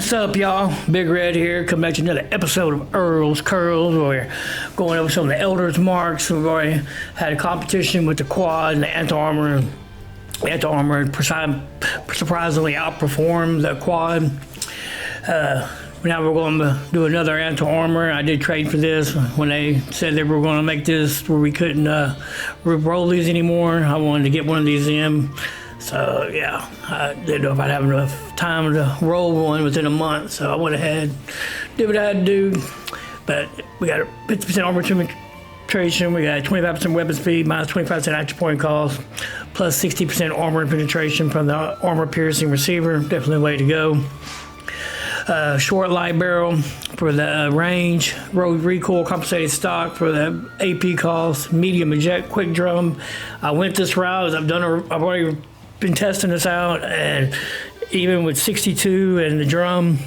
What's up, y'all? Big Red here, coming back to another episode of Earl's Curls, where we're going over some of the Elders marks. We've already had a competition with the quad and the anti-armor. The anti-armor surprisingly outperformed the quad. Now we're going to do another anti-armor. I did trade for this when they said they were going to make this where we couldn't roll these anymore. I wanted to get one of these in. So yeah, I didn't know if I'd have enough time to roll one within a month. So I went ahead, did what I had to do. But we got a 50% armor penetration. We got 25% weapon speed, minus 25% action point cost, plus 60% armor penetration from the armor piercing receiver. Definitely a way to go. Short light barrel for the range, road recoil, compensated stock for the AP cost, medium eject, quick drum. I went this route. I've already been testing this out, and even with 62 and the drum,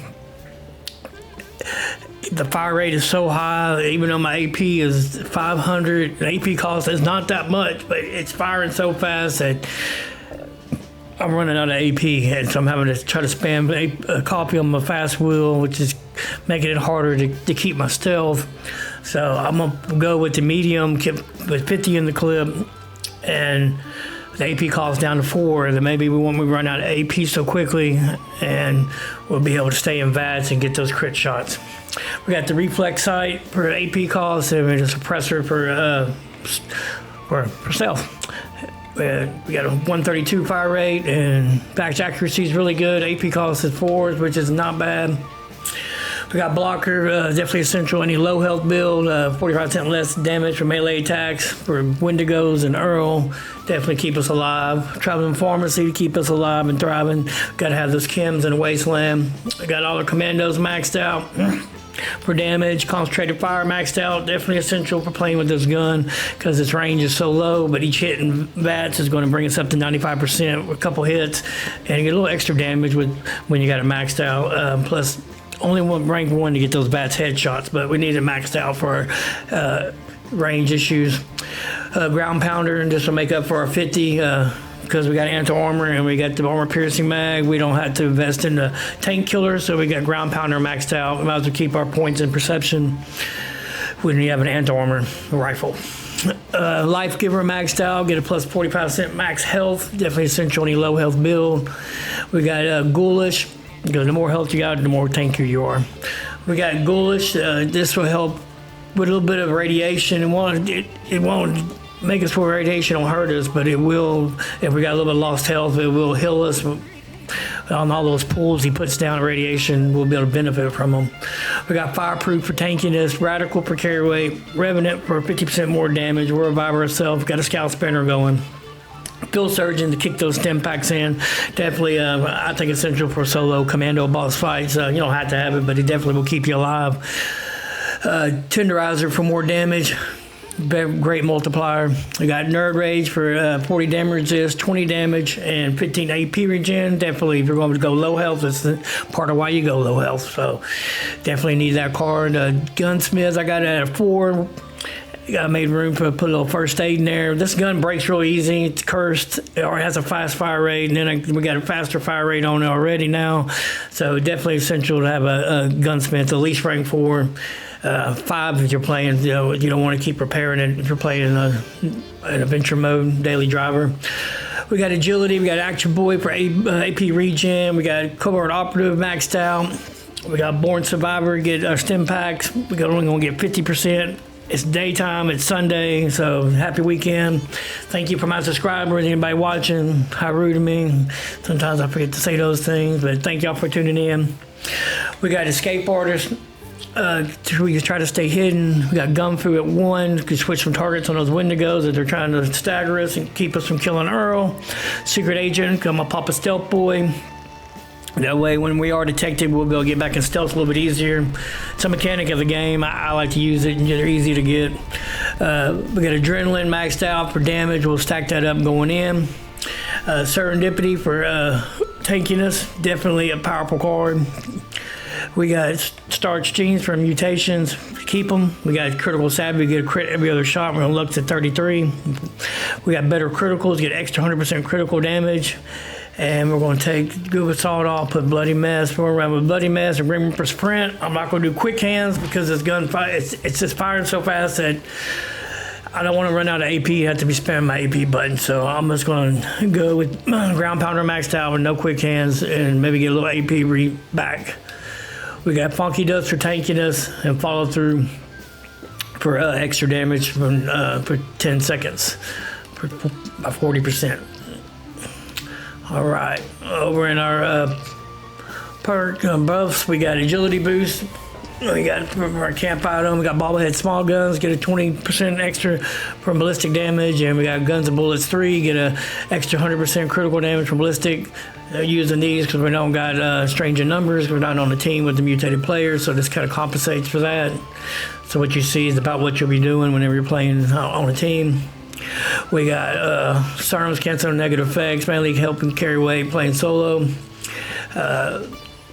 the fire rate is so high. Even though my AP is 500, the AP cost is not that much, but it's firing so fast that I'm running out of AP, and so I'm having to try to spam a copy on my fast wheel, which is making it harder to keep my stealth. So I'm gonna go with the medium, with 50 in the clip, and the AP cost down to 4. Then maybe we won't run out of AP so quickly, and we'll be able to stay in VATS and get those crit shots. We got the reflex sight for AP cost, and a suppressor for stealth. We got a 132 fire rate, and back accuracy is really good. AP cost is 4, which is not bad. We got blocker, definitely essential. Any low health build, 45% less damage for melee attacks for Wendigos and Earl. Definitely keep us alive. Traveling pharmacy to keep us alive and thriving. Got to have those chems in the wasteland. We got all the commandos maxed out for damage. Concentrated fire maxed out. Definitely essential for playing with this gun because its range is so low, but each hit in VATS is going to bring us up to 95% with a couple hits, and you get a little extra damage when you got it maxed out. Plus, only rank 1 to get those VATS headshots, but we need it maxed out for range issues. Ground pounder, and this will make up for our 50 because we got anti-armor and we got the armor piercing mag. We don't have to invest in the tank killer, so we got ground pounder maxed out. We might as well keep our points in perception when you have an anti-armor rifle. Life giver maxed out, get a plus 45% max health. Definitely essential any low health build. We got ghoulish. Because the more health you got, the more tankier you are. We got ghoulish. This will help with a little bit of radiation. It won't make us for radiation, won't hurt us, but it will, if we got a little bit of lost health, it will heal us. On all those pools he puts down radiation, we'll be able to benefit from them. We got fireproof for tankiness, radical for carry weight, revenant for 50% more damage. We're a reviver ourselves. Got a scout spinner going. Field surgeon to kick those stem packs in. Definitely, I think essential for solo commando boss fights. You don't have to have it, but it definitely will keep you alive. Tenderizer for more damage. Great multiplier. We got Nerd Rage for 40 damage resist, 20 damage, and 15 AP regen. Definitely, if you're going to go low health, that's part of why you go low health. So definitely need that card. Gunsmiths, I got it at a 4. I made room for put a little first aid in there. This gun breaks real easy. It's cursed, or it has a fast fire rate, and then we got a faster fire rate on it already now. So definitely essential to have a gunsmith, at least rank 4. 5 if you're playing. You don't want to keep repairing it if you're playing in adventure mode, daily driver. We got agility. We got action boy for AP regen. We got covert operative maxed out. We got born survivor. Get our stem packs. We only gonna get 50%. It's daytime, it's Sunday, so happy weekend. Thank you for my subscribers, anybody watching. How rude of me. Sometimes I forget to say those things, but thank y'all for tuning in. We got escape artists. We can try to stay hidden. We got gun fu at 1. We can switch some targets on those Wendigos if they're trying to stagger us and keep us from killing Earl. Secret agent, come up pop a stealth boy. That way, when we are detected, we'll be able to get back in stealth a little bit easier. It's a mechanic of the game. I like to use it, and they're easy to get. We got adrenaline maxed out for damage. We'll stack that up going in. Serendipity for tankiness. Definitely a powerful card. We got starch genes for mutations. Keep them. We got critical savvy. We get a crit every other shot. We're on luck to 33. We got better criticals. Get extra 100% critical damage. And we're going to take Google Salt off, put Bloody Mess. We're going to run with Bloody Mess and Grim Reaper Sprint. I'm not going to do quick hands because it's gunfire. It's just firing so fast that I don't want to run out of AP. I have to be spamming my AP button. So I'm just going to go with Ground Pounder maxed out with no quick hands and maybe get a little AP back. We got Funky Dust for tankiness and follow through for extra damage for 10 seconds by 40%. All right, over in our perk buffs, we got agility boost. We got our camp item. We got bobblehead small guns, get a 20% extra from ballistic damage, and we got guns and bullets 3, get a extra 100% critical damage from ballistic. Using these because we don't got strange in numbers. We're not on the team with the mutated players, so this kind of compensates for that. So what you see is about what you'll be doing whenever you're playing on a team. We got Serums canceling negative effects, mainly helping carry weight playing solo.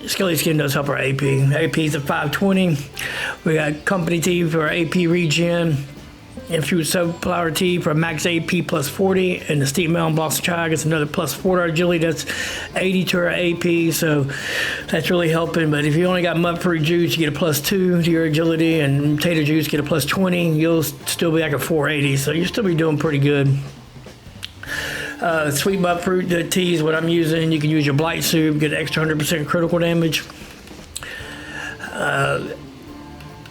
Skelly Skin does help our AP. AP's at 520. We got Company T for our AP regen. Infused Sunflower Tea for a max AP plus 40, and the Steep Melon Blossom Chai gets another plus 40 agility. That's 80 to our AP, so that's really helping. But if you only got Mud Fruit Juice, you get a plus 2 to your agility, and Potato Juice get a plus 20. You'll still be like a 480, so you'll still be doing pretty good. Sweet Mud Fruit Tea is what I'm using. You can use your Blight Soup, get extra 100% critical damage.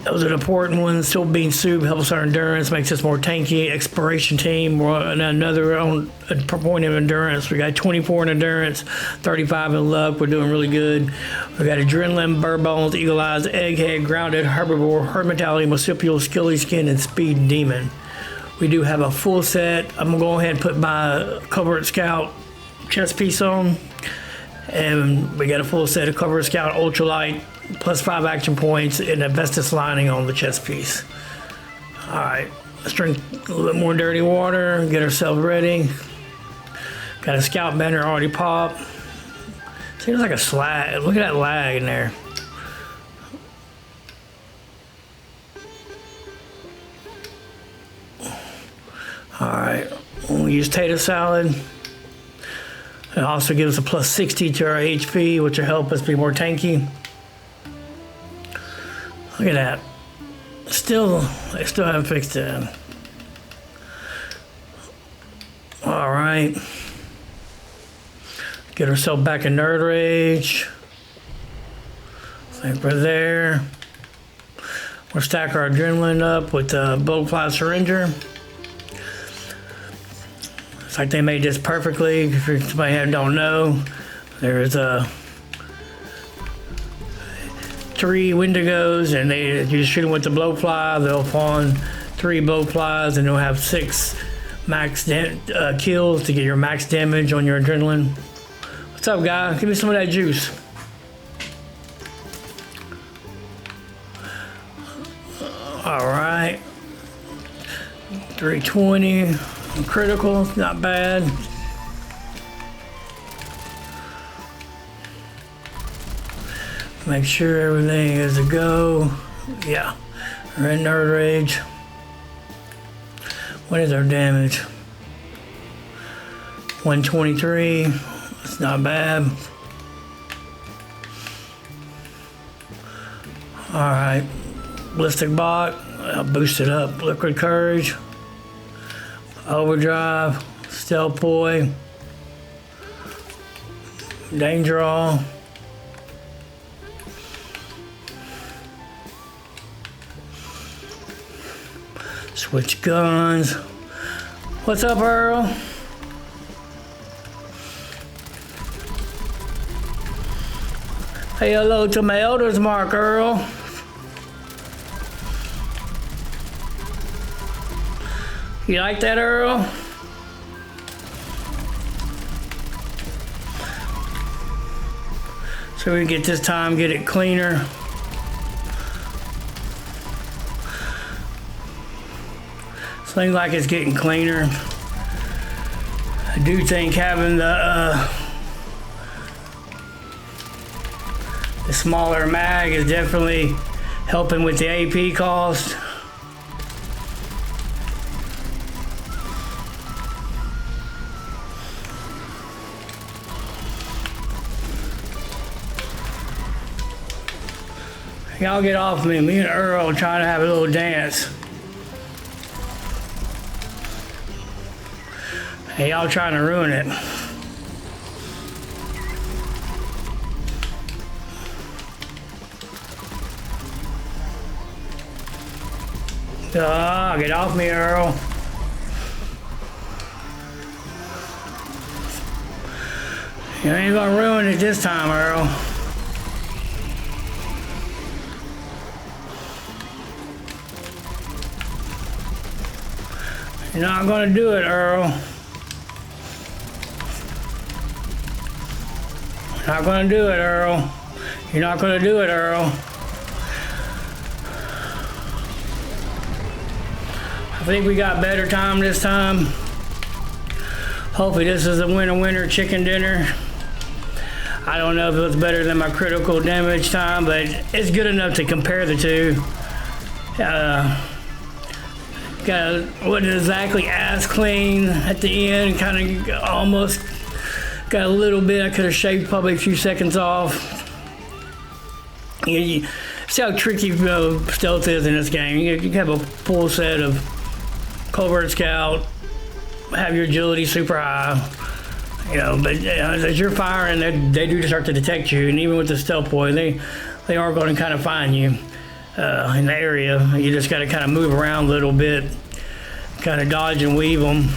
Those are the important ones. Still Bean Soup helps our endurance, makes us more tanky. Exploration Team, another on a point of endurance. We got 24 in endurance, 35 in luck. We're doing really good. We got Adrenaline, Burr Bones, Eagle Eyes, Egghead, Grounded, Herbivore, Herd Mentality, Marsupial, Skilly Skin, and Speed Demon. We do have a full set. I'm gonna go ahead and put my Covert Scout chest piece on. And we got a full set of Covert Scout Ultralight, plus 5 action points, and a Vestus lining on the chest piece. All right, let's drink a little bit more dirty water, get ourselves ready. Got a Scout banner already popped. Seems like a slag. Look at that lag in there. All right, we'll use tater salad. It also gives a plus 60 to our HP, which will help us be more tanky. Look at that. I still haven't fixed it. All right. Get ourselves back in Nerd Rage. I think we're there. We'll stack our adrenaline up with the Blowfly Syringer. It's like they made this perfectly. If somebody who don't know, there's 3 Wendigos, and you just shoot them with the blowfly. They'll spawn 3 blowflies, and they'll have 6 max kills to get your max damage on your adrenaline. What's up, guy? Give me some of that juice. All right, 320 critical, not bad. Make sure everything is a go. Yeah, we're in Nerd Rage. What is our damage? 123. It's not bad. All right, Ballistic Bot. I'll boost it up. Liquid Courage. Overdrive. Stealth Boy. Danger All. Switch guns. What's up, Earl? Hey, hello to my Elder's Mark, Earl. You like that, Earl? So we get this time, get it cleaner. Seems like it's getting cleaner. I do think having the smaller mag is definitely helping with the AP cost. Y'all get off me. Me and Earl trying to have a little dance. Hey, y'all trying to ruin it. Get off me, Earl. You ain't gonna ruin it this time, Earl. You're not gonna do it, Earl. You're not gonna do it, Earl. You're not gonna do it, Earl. I think we got better time this time. Hopefully this is a winner chicken dinner. I don't know if it was better than my critical damage time, but it's good enough to compare the two. Wasn't exactly as clean at the end, kind of almost got a little bit. I could have shaved probably a few seconds off. You see how tricky stealth is in this game. You can have a full set of covert scout, have your agility super high, but as you're firing, they do start to detect you, and even with the stealth boy, they are going to kind of find you in the area. You just got to kind of move around a little bit, kind of dodge and weave them.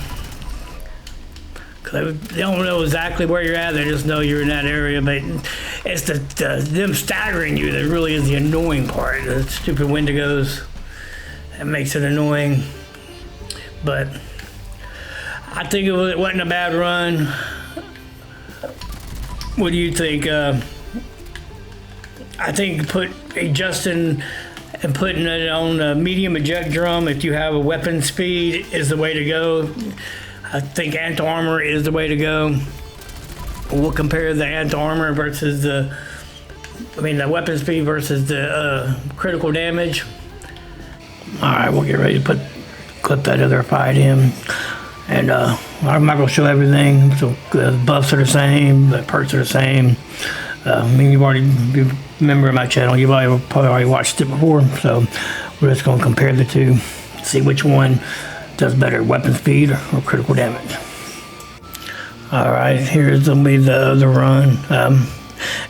They don't know exactly where you're at, they just know you're in that area, but it's them staggering you that really is the annoying part. The stupid Wendigos, that makes it annoying. But I think it wasn't a bad run. What do you think? I think adjusting and putting it on a medium eject drum if you have a weapon speed is the way to go. I think anti-armor is the way to go. We'll compare the anti-armor versus the weapon speed versus the critical damage. All right, we'll get ready to clip that other fight in. And I'm not going to show everything. So the buffs are the same, the perks are the same. You've already, if you're a member of my channel, you've probably already watched it before. So we're just going to compare the two, see which one does better, weapon speed or critical damage. All right, here's going to be the run.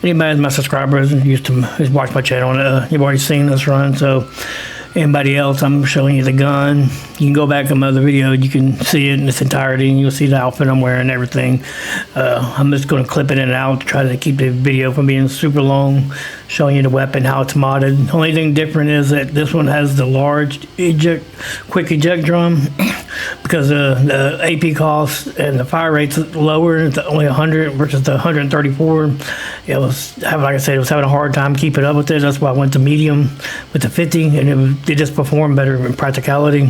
Anybody that's my subscribers and used to watch my channel, you've already seen this run. So anybody else, I'm showing you the gun. You can go back in my other video, you can see it in its entirety, and you'll see the outfit I'm wearing and everything. I'm just going to clip it in and out to try to keep the video from being super long, showing you the weapon, how it's modded. The only thing different is that this one has the large quick eject drum because the AP cost and the fire rate's lower. It's only 100 versus the 134. It was, like I said, it was having a hard time keeping up with it. That's why I went to medium with the 50, and it just performed better in practicality.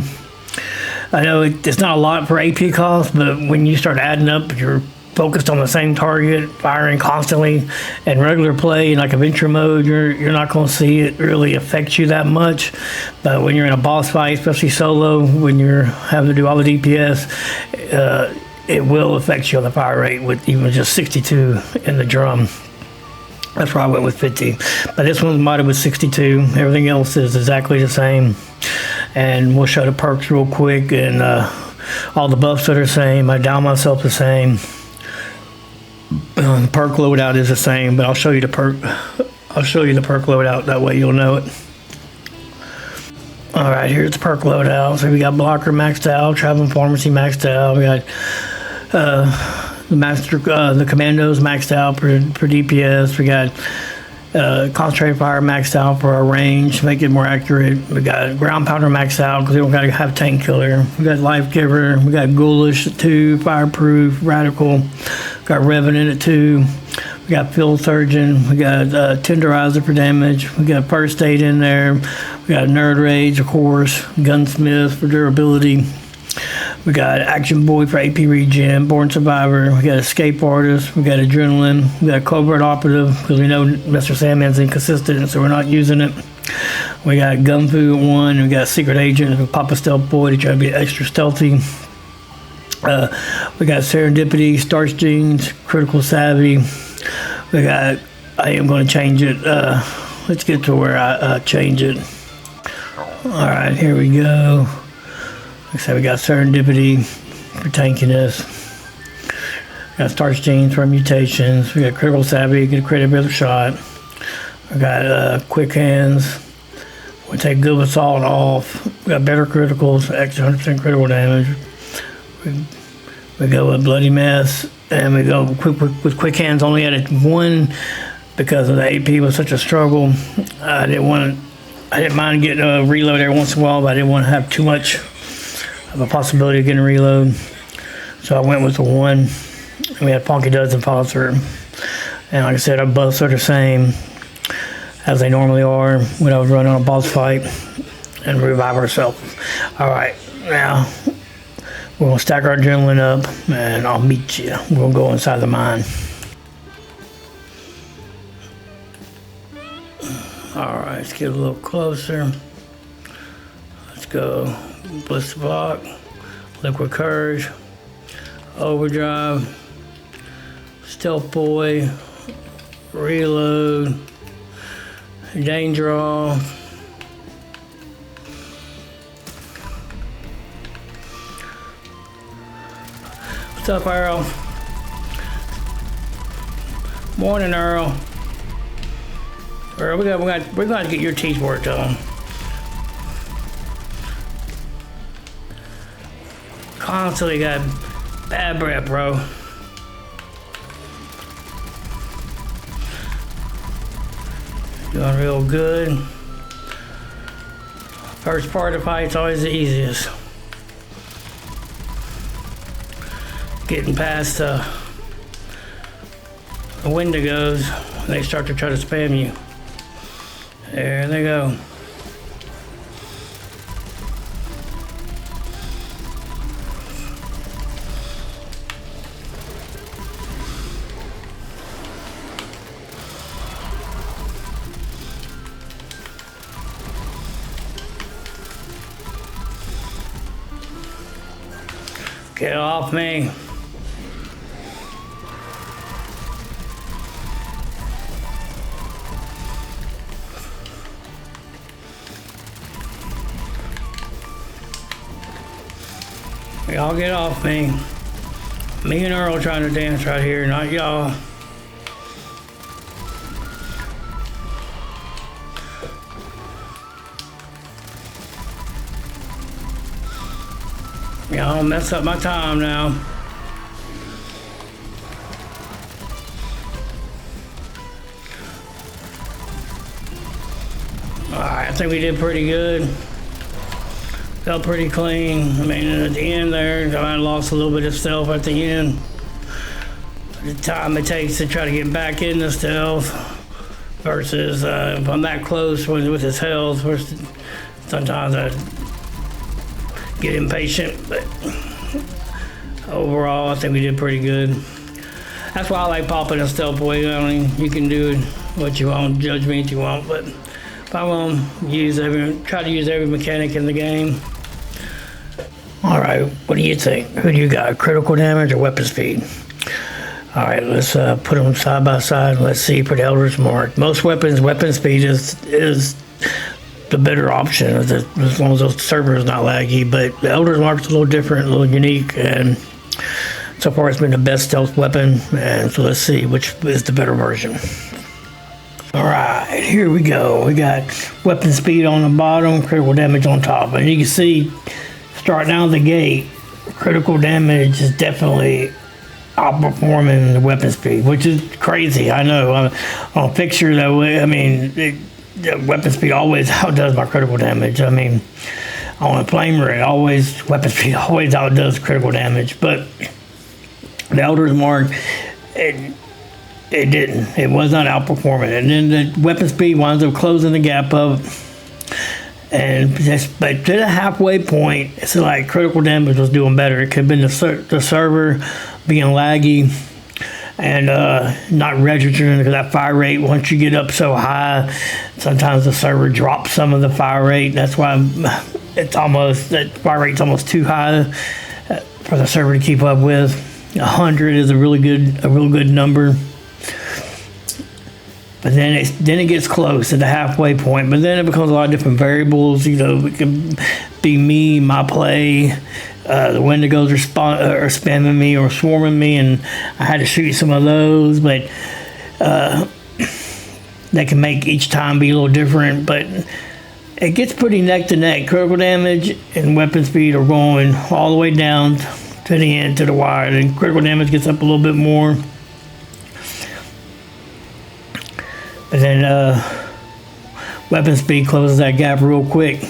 I know it's not a lot for AP cost, but when you start adding up, you're focused on the same target, firing constantly, and regular play in like adventure mode, you're not going to see it really affect you that much. But when you're in a boss fight, especially solo, when you're having to do all the DPS, it will affect you on the fire rate with even just 62 in the drum. That's why I went with 50. But this one's modded with 62. Everything else is exactly the same. And we'll show the perks real quick, and all the buffs are the same. I down myself the same. The perk loadout is the same, but I'll show you the perk. I'll show you the perk loadout. That way you'll know it. All right, here's the perk loadout. So we got blocker maxed out, traveling pharmacy maxed out. We got the commandos maxed out for DPS. We got concentrated fire maxed out for our range, make it more accurate. We got ground pounder maxed out because we don't got to have tank killer. We got life giver. We got ghoulish at 2, fireproof, radical. Got revenant at 2. We got field surgeon. We got tenderizer for damage. We got first aid in there. We got nerd rage, of course. Gunsmith for durability. We got Action Boy for AP regen, Born Survivor. We got Escape Artist. We got Adrenaline. We got Covert Operative because we know Mr. Sandman's inconsistent, so we're not using it. We got Gun Fu at 1. We got Secret Agent. We pop a Stealth Boy to try to be extra stealthy. We got Serendipity, Starch Genes, Critical Savvy. We got, I am going to change it, let's get to where I change it. All right, here we go. Like I said, we got serendipity for tankiness. We got starch genes for mutations. We got critical savvy, get a critical shot. We got quick hands. We take good assault off. We got better criticals, extra 100% critical damage. We go with bloody mess, and we go with quick hands. Only added one because of the AP was such a struggle. I didn't mind getting a reload every once in a while, but I didn't want to have too much of a possibility of getting a reload. So I went with the one. And we had Ponky Duds and Foster. And like I said, our buffs are the same as they normally are when I was running on a boss fight and revive ourselves. All right, now we're gonna stack our adrenaline up and I'll meet you. We're gonna go inside the mine. All right, let's get a little closer. Let's go Blister Block, Liquid Courage, Overdrive, Stealth Boy, Reload, Danger All, what's up, Earl? Morning, Earl. Earl, we're gonna get your teeth worked on. Constantly got bad breath, bro. Doing real good. First part of the fight's always the easiest. Getting past the Wendigos, they start to try to spam you. There they go. Get off me. Y'all get off me. Me and Earl trying to dance right here, not y'all. Y'all don't mess up my time now. Alright, I think we did pretty good. Felt pretty clean. I mean, at the end there, I lost a little bit of stealth at the end. The time it takes to try to get back into stealth versus if I'm that close with his health, sometimes I get impatient, but overall I think we did pretty good. That's why I like popping a stealth boy. I mean, you can do what you want, judge me if you want, but if I want to try to use every mechanic in the game. All right, what do you think? Who do you got, critical damage or weapon speed? All right, let's put them side by side. Let's see for the Elder's Mark. Most weapons, weapon speed is the better option as long as the server is not laggy, but the Elder's Mark's a little different, a little unique, and so far it's been the best stealth weapon, and so let's see which is the better version. All right, here we go. We got weapon speed on the bottom, critical damage on top, and you can see starting out of the gate, critical damage is definitely outperforming the weapon speed, which is crazy. I know on a picture that way, I mean, the weapon speed always outdoes my critical damage. I mean, on a flamer, weapon speed always outdoes critical damage. But the Elder's Mark, it didn't. It was not outperforming. And then the weapon speed winds up closing the gap up. But to the halfway point, it's like critical damage was doing better. It could have been the server being laggy and not registering, because that fire rate, once you get up so high, sometimes the server drops some of the fire rate. That's why that fire rate's almost too high for the server to keep up with. 100 is a real good number. But then it gets close to the halfway point. But then it becomes a lot of different variables. You know, it can be me, my play. The Wendigos are spamming me or swarming me, and I had to shoot some of those. But that can make each time be a little different. But it gets pretty neck to neck. Critical damage and weapon speed are going all the way down to the end, to the wire. And critical damage gets up a little bit more. But then weapon speed closes that gap real quick.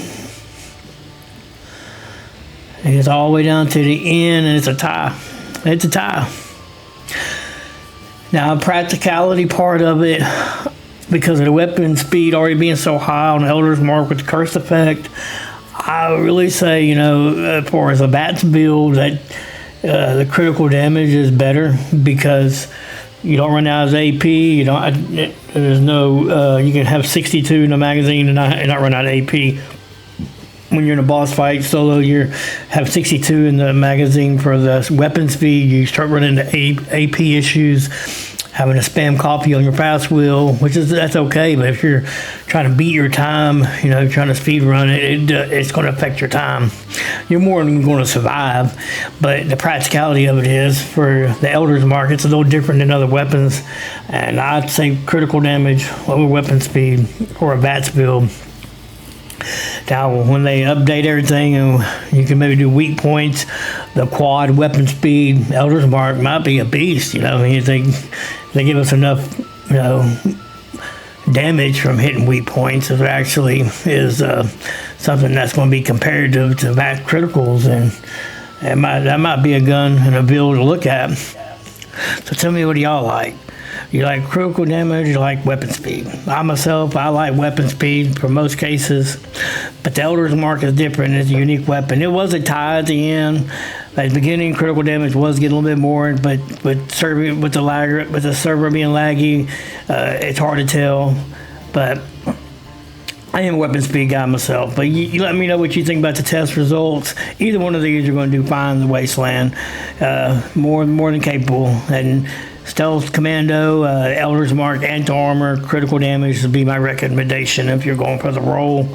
It gets all the way down to the end, and it's a tie. It's a tie. Now, practicality part of it, because of the weapon speed already being so high on Elder's Mark with the curse effect, I would really say, you know, as far as a BATS build, that the critical damage is better because you don't run out of AP. You don't. There's no. You can have 62 in the magazine and not run out of AP. When you're in a boss fight solo, you have 62 in the magazine for the weapon speed. You start running into AP issues, having to spam copy on your fast wheel, that's okay. But if you're trying to beat your time, you know, trying to speed run it, it's going to affect your time. You're more than going to survive, but the practicality of it is for the Elder's Mark, it's a little different than other weapons, and I'd say critical damage over weapon speed for a BATS build. Now, when they update everything and you can maybe do weak points, the quad weapon speed, Elder's Mark might be a beast. You know, I mean, they give us enough, you know, damage from hitting weak points. It actually is something that's going to be comparative to max criticals, and that might be a gun and a build to look at. So tell me, what do y'all like? You like critical damage, you like weapon speed? I like weapon speed for most cases, but the Elder's Mark is different. It's a unique weapon. It was a tie at the end. At the beginning, critical damage was getting a little bit more, but with the server being laggy, it's hard to tell. But I am a weapon speed guy myself. But you let me know what you think about the test results. Either one of these are going to do fine in the Wasteland. More than capable. And Stealth, Commando, Elder's Mark, Anti-Armor, critical damage would be my recommendation if you're going for the role.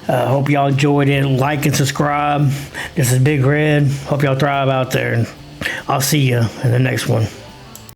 Hope y'all enjoyed it. Like and subscribe. This is Big Red. Hope y'all thrive out there. And I'll see you in the next one.